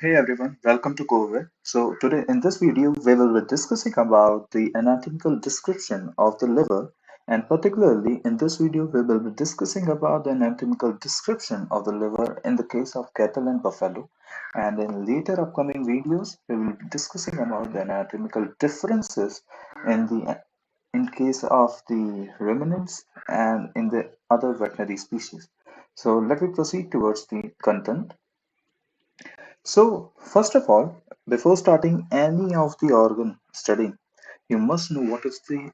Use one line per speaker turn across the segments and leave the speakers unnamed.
Hey everyone, welcome to COVID. So today in this video, we will be discussing about the anatomical description of the liver, and particularly in this video, we will be discussing about the anatomical description of the liver in the case of cattle and buffalo. And in later upcoming videos, we will be discussing about the anatomical differences in the in case of the ruminants and in the other veterinary species. So let me proceed towards the content. So, first of all, before starting any of the organ studying, you must know what is the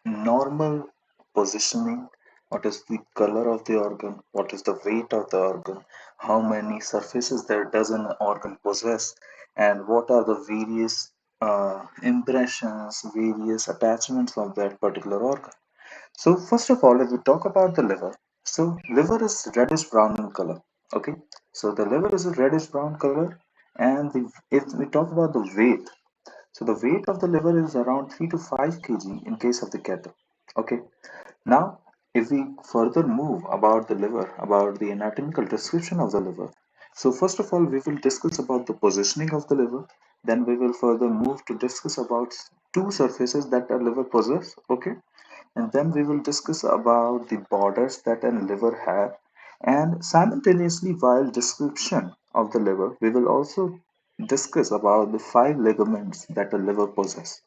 normal positioning, what is the color of the organ, what is the weight of the organ, how many surfaces there does an organ possess, and what are the various impressions, various attachments of that particular organ. So first of all, if we talk about the liver, so liver is reddish brown in color. Okay, so the liver is a reddish brown color, and if we talk about the weight, so the weight of the liver is around 3 to 5 kg in case of the cattle. Okay, now if we further move about the liver, about the anatomical description of the liver, so first of all we will discuss about the positioning of the liver. Then we will further move to discuss about two surfaces that a liver possess. Okay, and then we will discuss about the borders that a liver have, and simultaneously while description of the liver we will also discuss about the five ligaments that a liver possess.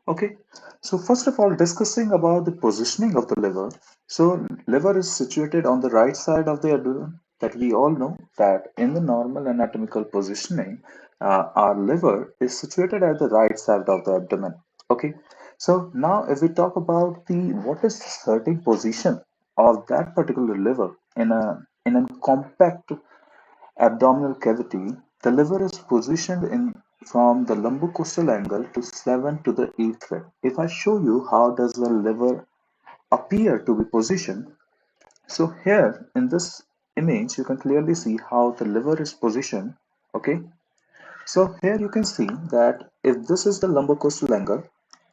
Okay, so first of all, discussing about the positioning of the liver. So liver is situated on the right side of the abdomen, that we all know that in the normal anatomical positioning, our liver is situated at the right side of the abdomen. Okay, so now if we talk about the what is the starting position of that particular liver in a compact abdominal cavity, the liver is positioned in from the lumbocostal angle to 7 to the 8th rib. If I show you how does the liver appear to be positioned, so here in this image you can clearly see how the liver is positioned. Okay, so here you can see that if this is the lumbocostal angle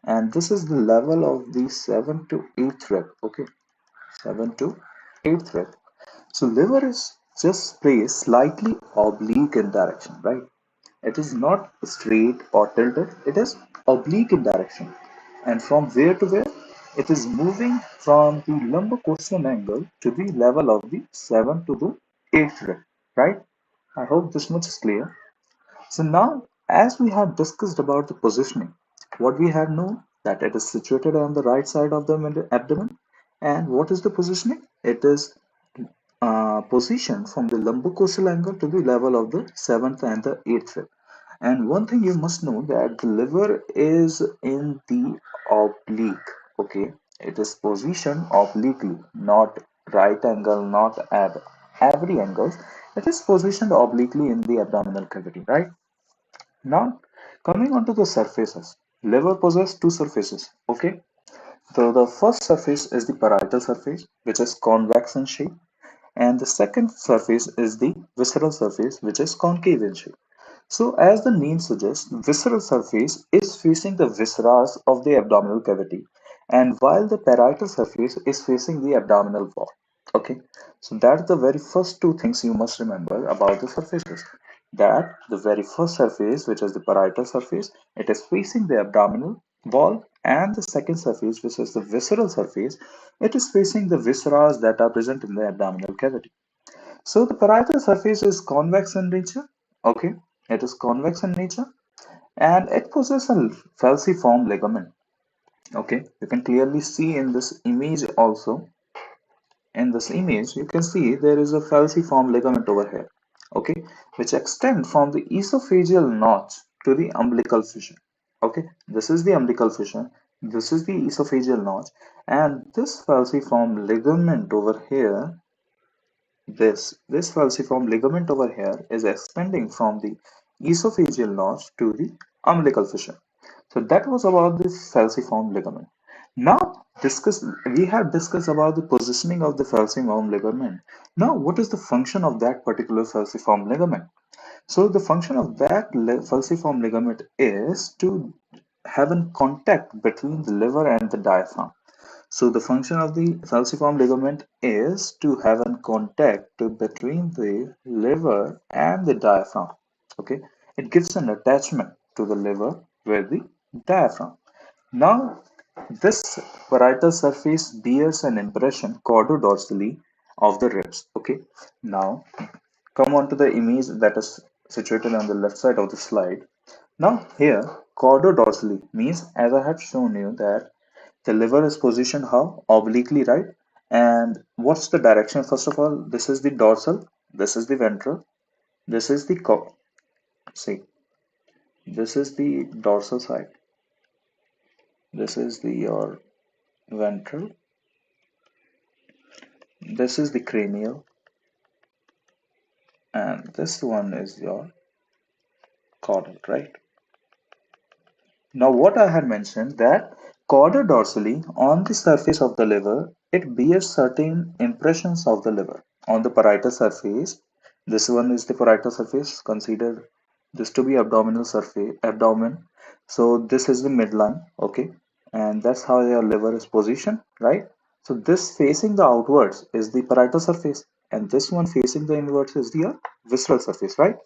and this is the level of the 7 to 8th rib. Okay, 7 to 8th rib. So liver is just placed slightly oblique in direction, right? It is not straight or tilted, it is oblique in direction. And from where to where? It is moving from the lumbocostal angle to the level of the 7 to the 8th rib, right? I hope this much is clear. So now, as we have discussed about the positioning, what we have known that it is situated on the right side of the abdomen. And what is the positioning? It is position from the lumbocostal angle to the level of the 7th and the 8th rib. And one thing you must know that the liver is in the oblique. Okay, it is positioned obliquely, not right angle, not at every angles. It is positioned obliquely in the abdominal cavity, right? Now, coming on to the surfaces, liver possesses two surfaces. Okay, so the first surface is the parietal surface, which is convex in shape, and the second surface is the visceral surface, which is concave in shape. So, as the name suggests, visceral surface is facing the viscera of the abdominal cavity, and while the parietal surface is facing the abdominal wall. Okay, so that's the very first two things you must remember about the surfaces. That the very first surface, which is the parietal surface, it is facing the abdominal wall, and the second surface, which is the visceral surface, it is facing the viscera that are present in the abdominal cavity. So the parietal surface is convex in nature. Okay, it is convex in nature, and it possesses a falciform ligament. Okay, you can clearly see in this image also. In this image, you can see there is a falciform ligament over here. Okay, which extend from the esophageal notch to the umbilical fissure. Okay, this is the umbilical fissure. This is the esophageal notch, and this falciform ligament over here, this falciform ligament over here is extending from the esophageal notch to the umbilical fissure. So that was about the falciform ligament. Now we have discussed about the positioning of the falciform ligament. Now what is the function of that particular falciform ligament? So the function of that falciform ligament is to have a contact between the liver and the diaphragm. So the function of the falciform ligament is to have a contact between the liver and the diaphragm. Okay. it gives an attachment to the liver with the diaphragm. Now, this parietal surface bears an impression chordodorsally of the ribs. Okay. Now, come on to the image that is situated on the left side of the slide. Now, here, chordodorsally means, as I have shown you, that the liver is positioned how? Obliquely, right? And what's the direction? First of all, this is the dorsal, this is the ventral, this is the see, this is the dorsal side, this is the your ventral, this is the cranial, and this one is your caudal, right? Now, what I had mentioned that chordodorsally on the surface of the liver, it bears certain impressions of the liver on the parietal surface. This one is the parietal surface. Consider this to be abdominal surface, abdomen. So this is the midline, okay, and that's how your liver is positioned, right? So this facing the outwards is the parietal surface, and this one facing the inwards is the visceral surface, right?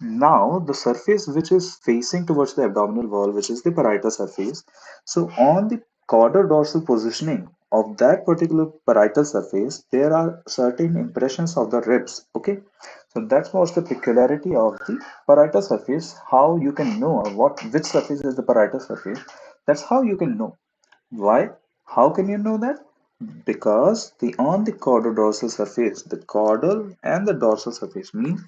Now, the surface which is facing towards the abdominal wall, which is the parietal surface, so on the chordodorsal positioning of that particular parietal surface, there are certain impressions of the ribs. Okay, so that was the peculiarity of the parietal surface. How you can know which surface is the parietal surface? That's how you can know. Why? How can you know that? Because the on the chordodorsal surface, the caudal and the dorsal surface means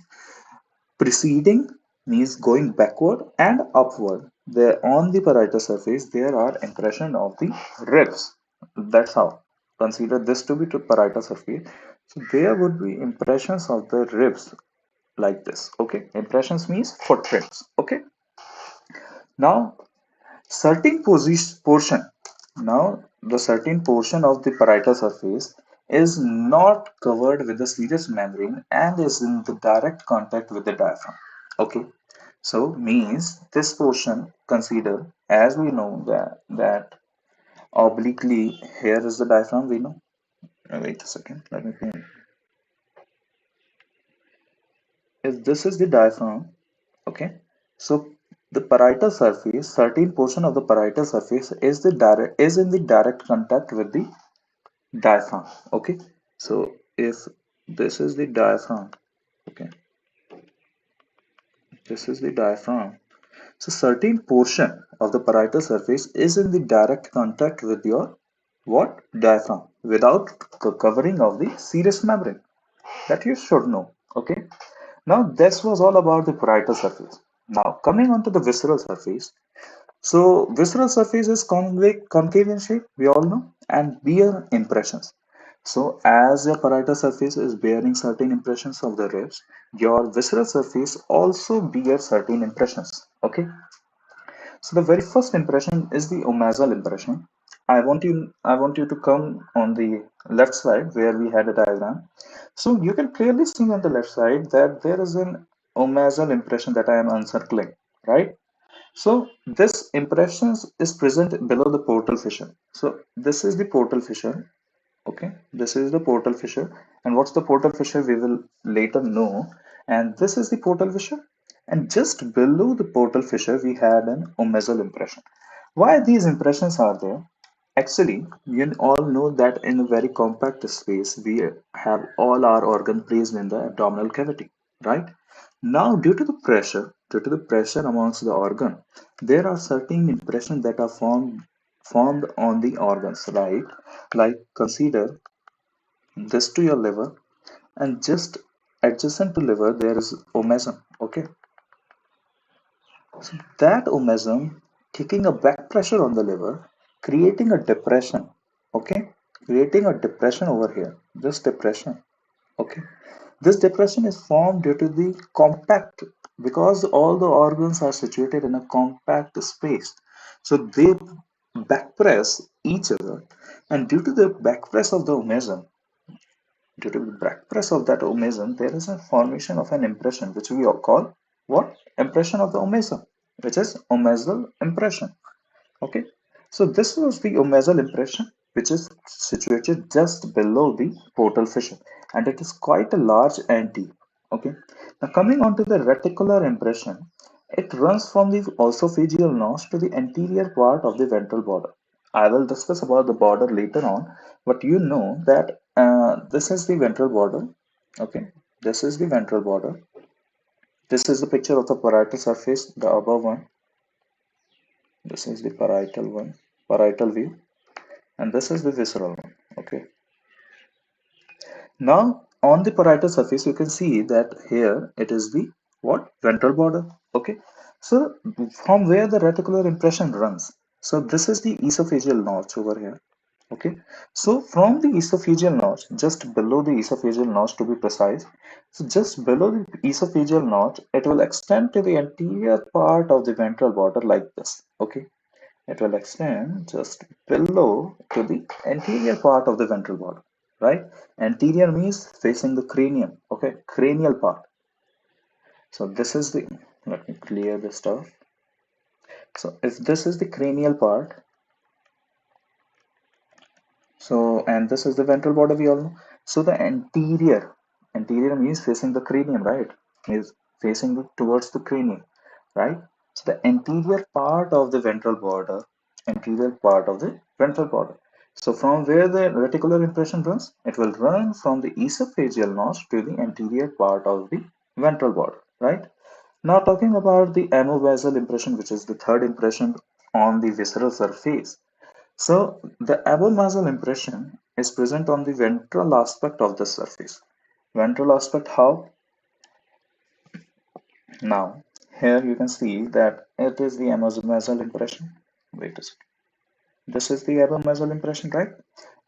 preceding means going backward and upward. There on the parietal surface, there are impression of the ribs. That's how. Consider this to be to parietal surface. So there would be impressions of the ribs like this. Okay. Impressions means footprints. Okay. Now certain portion. Now the certain portion of the parietal surface is not covered with the serous membrane and is in the direct contact with the diaphragm. Okay. So means this portion consider as we know that obliquely here is the diaphragm we know. Wait a second, let me paint. If this is the diaphragm, okay. So the parietal surface, certain portion of the parietal surface is in the direct contact with the diaphragm. Okay. So if this is the diaphragm, okay, this is the diaphragm. So certain portion of the parietal surface is in the direct contact with your what? Diaphragm without covering of the serous membrane. That you should know. Okay. Now this was all about the parietal surface. Now coming on to the visceral surface. So visceral surface is concave in shape, we all know, and bear impressions. So as your parietal surface is bearing certain impressions of the ribs, your visceral surface also bears certain impressions. Okay. So the very first impression is the omasal impression. I want you to come on the left side where we had a diagram. So you can clearly see on the left side that there is an omasal impression that I am encircling, right? So this impressions is present below the portal fissure. So this is the portal fissure. Okay, this is the portal fissure, and what's the portal fissure we will later know. And this is the portal fissure, and just below the portal fissure we had an omasal impression. Why these impressions are there? Actually, you all know that in a very compact space we have all our organ placed in the abdominal cavity, right? Now, due to the pressure amongst the organ, there are certain impressions that are formed on the organs, right? Like consider this to your liver, and just adjacent to liver there is omasum. Okay, so that omasum taking a back pressure on the liver, creating a depression. Okay, creating a depression over here. This depression. Okay, this depression is formed due to the compact because all the organs are situated in a compact space. So they backpress each other, and due to the backpress of the omasum, due to the back press of that omasum, there is a formation of an impression which we all call what? Impression of the omasum, which is omasal impression. Okay, so this was the omasal impression which is situated just below the portal fissure, and it is quite a large and deep. Okay, now coming on to the reticular impression. It runs from the esophageal notch to the anterior part of the ventral border. I will discuss about the border later on, but you know that this is the ventral border. Okay, this is the ventral border. This is the picture of the parietal surface, the above one. This is the parietal one, parietal view, and this is the visceral one. Okay. Now on the parietal surface, you can see that here it is the what ventral border. Okay. So from where the reticular impression runs. So this is the esophageal notch over here. Okay. So from the esophageal notch, just below the esophageal notch to be precise. So just below the esophageal notch, it will extend to the anterior part of the ventral border like this. Okay. It will extend just below to the anterior part of the ventral border, right? Anterior means facing the cranium, okay, cranial part. So this is the, let me clear this stuff. So if this is the cranial part, so, and this is the ventral border, we all know. So the anterior means facing the cranium, right? Is facing towards the cranium, right? So the anterior part of the ventral border. So from where the reticular impression runs, it will run from the esophageal notch to the anterior part of the ventral border, right? Now talking about the amovasal impression, which is the third impression on the visceral surface. So the abomasal impression is present on the ventral aspect of the surface. Ventral aspect how? Now here you can see that it is the abomasal impression. Wait a second. This is the abomasal impression, right?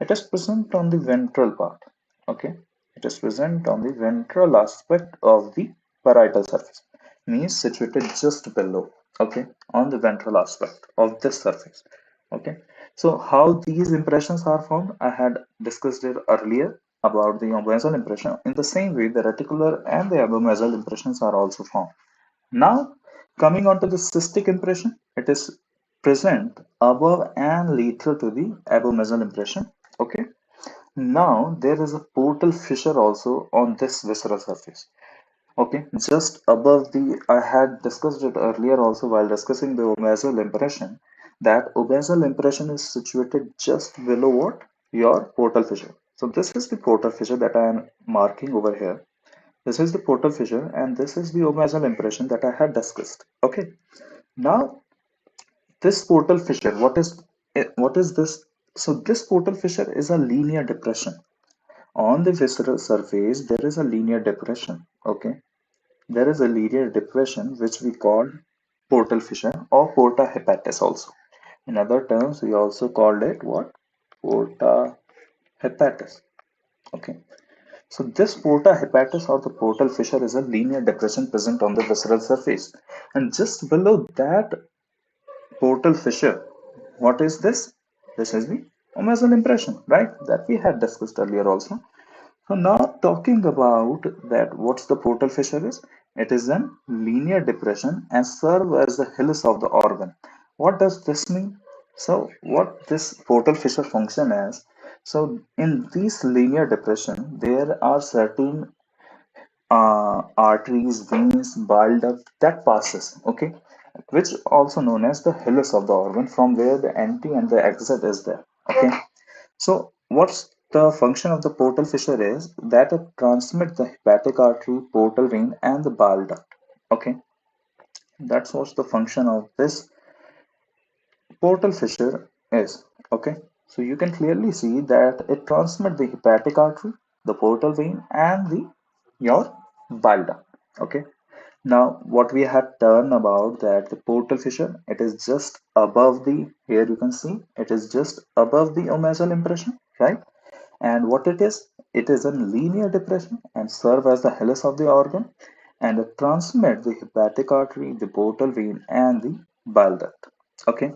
It is present on the ventral part. Okay. It is present on the ventral aspect of the parietal surface. Means situated just below. Okay. On the ventral aspect of this surface. Okay. So how these impressions are formed, I had discussed it earlier about the abomasal impression. In the same way, the reticular and the abomasal impressions are also formed. Now, coming on to the cystic impression, it is present above and lateral to the abomasal impression. Okay. Now, there is a portal fissure also on this visceral surface. Okay, just above the, I had discussed it earlier also while discussing the obasal impression, that obasal impression is situated just below what? Your portal fissure. So this is the portal fissure that I am marking over here. This is the portal fissure and this is the obasal impression that I had discussed. Okay, now this portal fissure, what is this? So this portal fissure is a linear depression. On the visceral surface, there is a linear depression. Okay, there is a linear depression which we call portal fissure or porta hepatis also. In other terms, we also called it what? Porta hepatis. Okay. So this porta hepatis or the portal fissure is a linear depression present on the visceral surface. And just below that portal fissure, what is this? This is the omasal impression, right? That we had discussed earlier also. So now talking about that, what's the portal fissure is? It is a linear depression and serve as the hills of the organ. What does this mean? So what this portal fissure function as? So in this linear depression, there are certain arteries, veins, bile duct that passes, okay, which also known as the hills of the organ, from where the entry and the exit is there, okay. So what's the function of the portal fissure is that it transmits the hepatic artery, portal vein, and the bile duct. Okay, that's what's the function of this portal fissure is. Okay, so you can clearly see that it transmits the hepatic artery, the portal vein, and the your bile duct. Okay. Now, what we had done about that the portal fissure, it is just above the, here you can see, it is just above the omasal impression, right? And what it is a linear depression and serve as the helix of the organ and it transmit the hepatic artery, the portal vein, and the bile duct. Okay.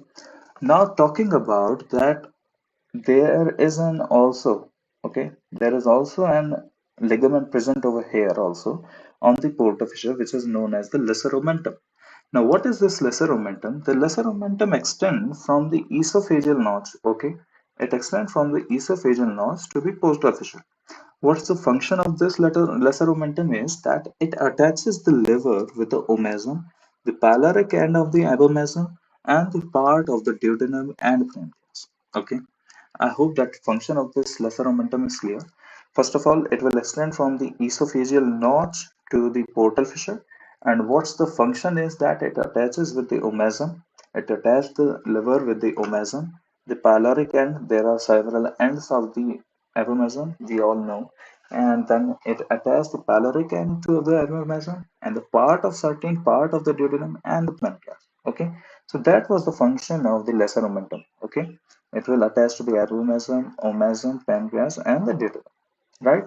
Now talking about that, there is an also, okay, there is also an ligament present over here also on the portal fissure, which is known as the lesser omentum. Now, what is this lesser omentum? The lesser omentum extends from the esophageal notch, okay? It extends from the esophageal notch to the portal fissure. What's the function of this lesser omentum is that it attaches the liver with the omasum the pyloric end of the abomasum, and the part of the duodenum and pancreas. Okay, I hope that function of this lesser omentum is clear. First of all, it will extend from the esophageal notch to the portal fissure. And what's the function is that it attaches with the omasum. It attaches the liver with the omasum. The pyloric end, there are several ends of the abomasum, we all know. And then it attaches the pyloric end to the abomasum and the part of certain part of the duodenum and the pancreas. Okay, so that was the function of the lesser omentum. Okay, it will attach to the abomasum, omasum, pancreas, and the duodenum. Right?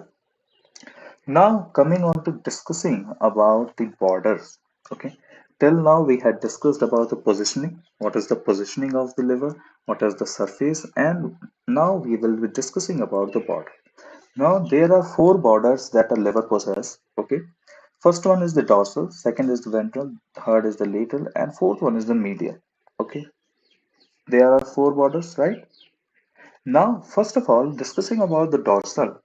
Now, coming on to discussing about the borders. Okay. Till now, we had discussed about the positioning. What is the positioning of the liver? What is the surface? And now we will be discussing about the border. Now, there are four borders that a liver possesses. Okay. First one is the dorsal, second is the ventral, third is the lateral, and fourth one is the medial. Okay. There are four borders, right? Now, first of all, discussing about the dorsal.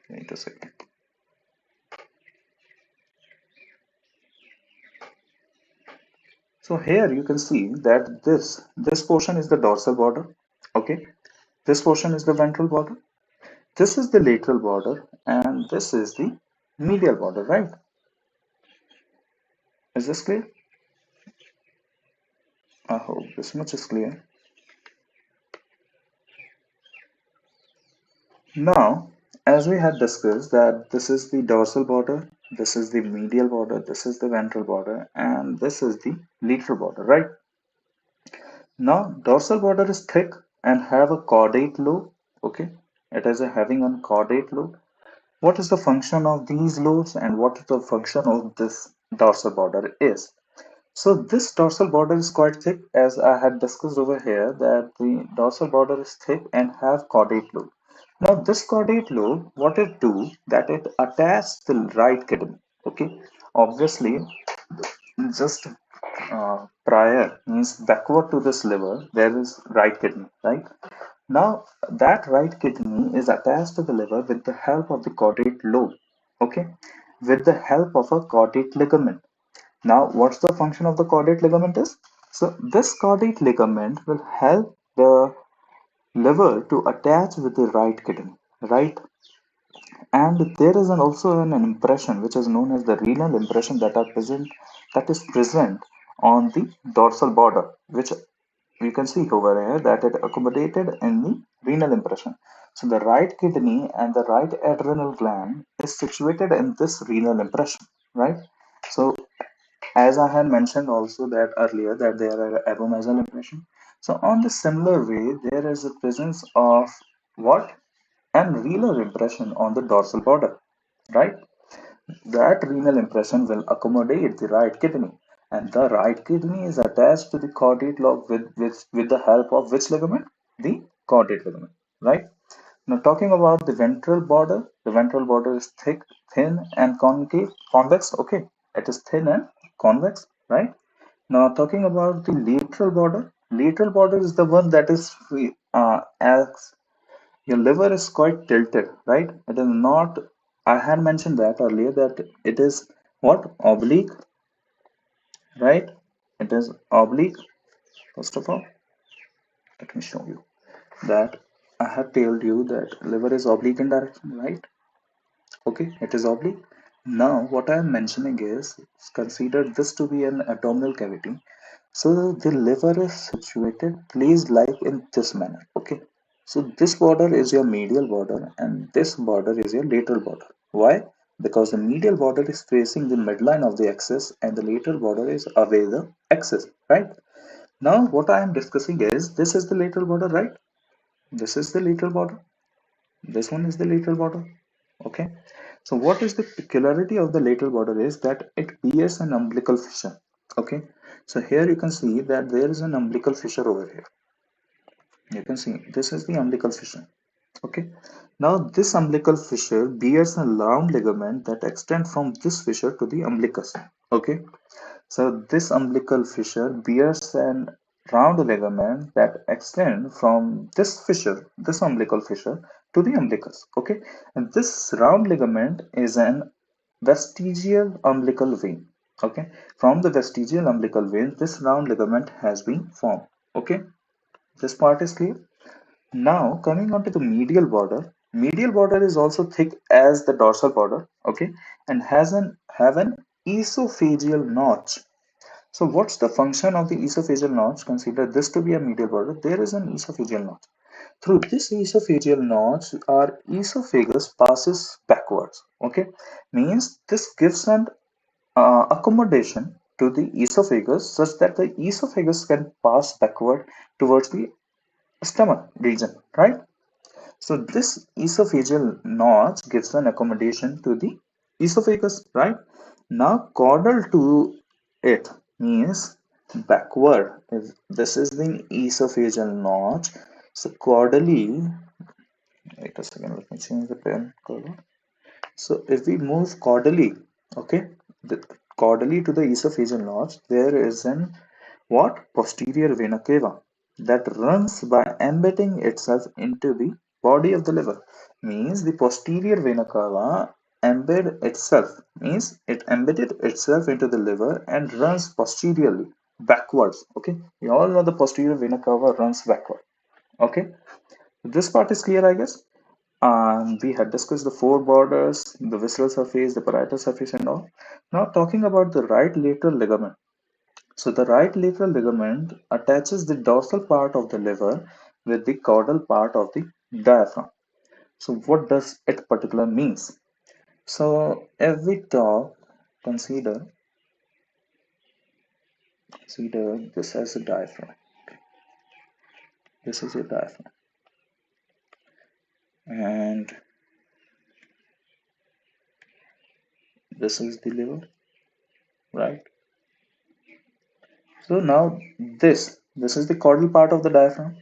Wait a second. So here you can see that this portion is the dorsal border. Okay, this portion is the ventral border. This is the lateral border, and this is the medial border. Right? Is this clear? I hope this much is clear. Now, as we had discussed that this is the dorsal border, this is the medial border, this is the ventral border, and this is the lateral border. Right? Now, dorsal border is thick and have a caudate lobe. Okay, it is a having a caudate lobe. What is the function of these lobes and what is the function of this dorsal border is? So this dorsal border is quite thick, as I had discussed over here that the dorsal border is thick and have caudate lobe. Now this caudate lobe, what it do that it attaches the right kidney. Okay, obviously just prior means backward to this liver there is right kidney, right? Now that right kidney is attached to the liver with the help of the caudate lobe. Okay, with the help of a caudate ligament. Now what's the function of the caudate ligament is, so this caudate ligament will help the liver to attach with the right kidney, right? And there is also an impression which is known as the renal impression that is present on the dorsal border, which you can see over here that it accommodated in the renal impression. So the right kidney and the right adrenal gland is situated in this renal impression, right? So as I had mentioned also that earlier that there are abomasal impression. So on the similar way, there is a presence of what? And renal impression on the dorsal border, right? That renal impression will accommodate the right kidney, and the right kidney is attached to the caudate lobe with the help of which ligament? The caudate ligament, right? Now, talking about the ventral border is thick, thin, and convex. Okay, it is thin and convex, right? Now, talking about the lateral border is the one that is free, as your liver is quite tilted, right? It is not, I had mentioned that earlier that it is what? Oblique, right? It is oblique. First of all, let me show you that I have told you that liver is oblique in direction, right? Okay, it is oblique. Now, what I am mentioning is consider this to be an abdominal cavity. So the liver is situated, placed like in this manner. Okay, so this border is your medial border, and this border is your lateral border. Why? Because the medial border is facing the midline of the axis, and the lateral border is away the axis. Right? Now, what I am discussing is this is the lateral border, right? This is the lateral border. This one is the lateral border. Okay, so what is the peculiarity of the lateral border is that it bears an umbilical fissure. Okay, so here you can see that there is an umbilical fissure over here. You can see this is the umbilical fissure. Okay, now this umbilical fissure bears a round ligament that extends from this fissure to the umbilicus. Okay, so this umbilical fissure bears an round ligament that extends from this fissure, this umbilical fissure, to the umbilicus. Okay, and this round ligament is an vestigial umbilical vein. Okay, from the vestigial umbilical vein, this round ligament has been formed. Okay, this part is clear. Now coming on to the medial border. Medial border is also thick as the dorsal border. Okay, and have an esophageal notch. So what's the function of the esophageal notch? Consider this to be a medial border. There is an esophageal notch. Through this esophageal notch, our esophagus passes backwards. Okay, means this gives an accommodation to the esophagus such that the esophagus can pass backward towards the stomach region, right? So this esophageal notch gives an accommodation to the esophagus, right? Now caudal to it means backward. If this is the esophageal notch, so caudally, wait a second, let me change the pen color. So if we move caudally, okay, caudally to the esophageal notch, there is an what? Posterior vena cava that runs by embedding itself into the body of the liver. Means the posterior vena cava means it embedded itself into the liver and runs posteriorly backwards. Okay, we all know the posterior vena cava runs backward. Okay, this part is clear, I guess. We had discussed the four borders, the visceral surface, the parietal surface, and all. Now, talking about the right lateral ligament. So, the right lateral ligament attaches the dorsal part of the liver with the caudal part of the diaphragm. So, what does it particular means? So, if we talk, consider this as a diaphragm. This is a diaphragm, and this is the liver, right? So now this is the caudal part of the diaphragm,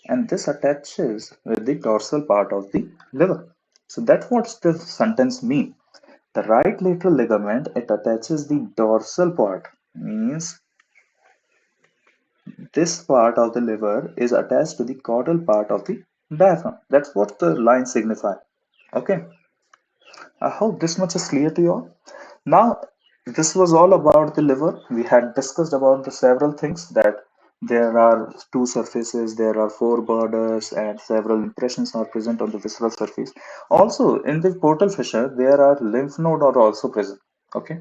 and this attaches with the dorsal part of the liver. So that's what the sentence mean. The right lateral ligament, it attaches the dorsal part, means this part of the liver is attached to the caudal part of the diaphragm. That's what the line signifies. Okay, I hope this much is clear to you all. Now, this was all about the liver. We had discussed about the several things, that there are two surfaces, there are four borders, and several impressions are present on the visceral surface. Also, in the portal fissure, there are lymph node are also present. Okay,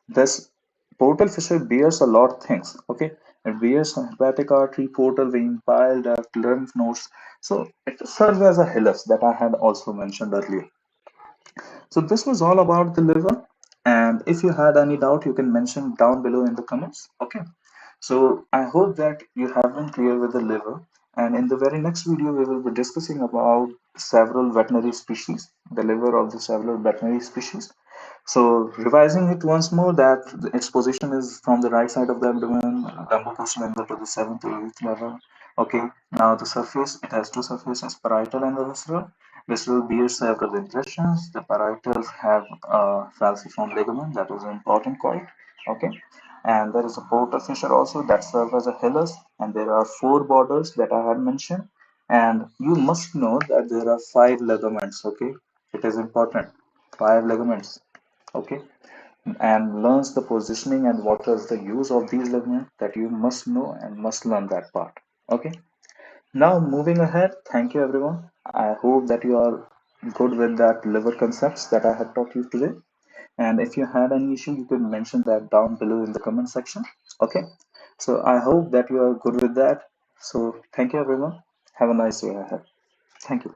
this portal fissure bears a lot of things. Okay, it bears a hepatic artery, portal vein, bile duct, lymph nodes. So it serves as a hilus that I had also mentioned earlier. So this was all about the liver. And if you had any doubt, you can mention down below in the comments. Okay. So I hope that you have been clear with the liver. And in the very next video, we will be discussing about several veterinary species, the liver of the several veterinary species. So revising it once more, that its position is from the right side of the abdomen, lumbar member to the seventh to eighth level. Okay, now the surface, it has two surfaces, parietal and the visceral. Visceral bears several impressions. The parietals have a falciform ligament that is an important point. Okay, and there is a portal fissure also that serves as a hilus, and there are four borders that I had mentioned. And you must know that there are five ligaments. Okay, it is important. Five ligaments. Okay, and learns the positioning and what is the use of these ligaments, that you must know and must learn that part. Okay, now moving ahead, thank you everyone. I hope that you are good with that liver concepts that I had taught you today, and if you had any issue you can mention that down below in the comment section. Okay, so I hope that you are good with that. So thank you everyone, have a nice day ahead. Thank you.